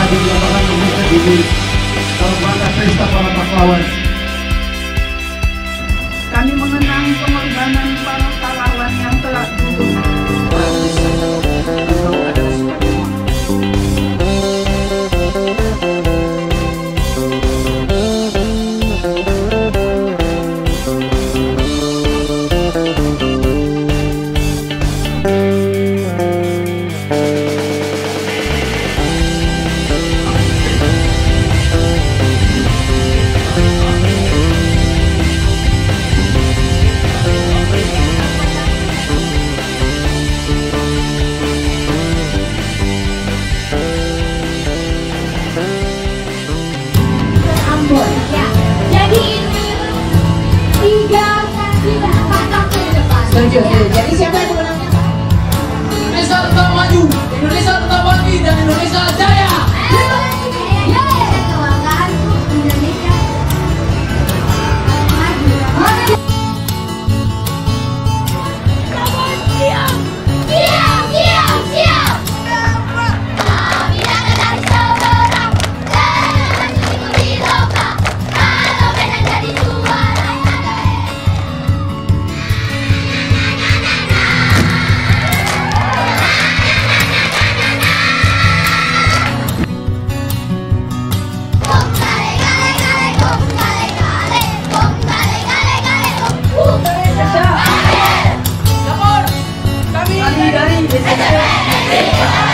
di lapangan Indonesia di dalam rangka pesta para pahlawan. Kami mengenang pengorbanan para pahlawan yang telah gugur. Ya, jadi ini 3 patah ke depan. Setuju. Jadi siapa yang menangnya? Indonesia tetap maju, Indonesia tetap bangkit, dan Indonesia jaya. Kebanggaan Indonesia. Siap. Kami datang dari seberang, dan mengikuti lomba. Kalau pengen jadi juara, Lapor, kami dari SMPT.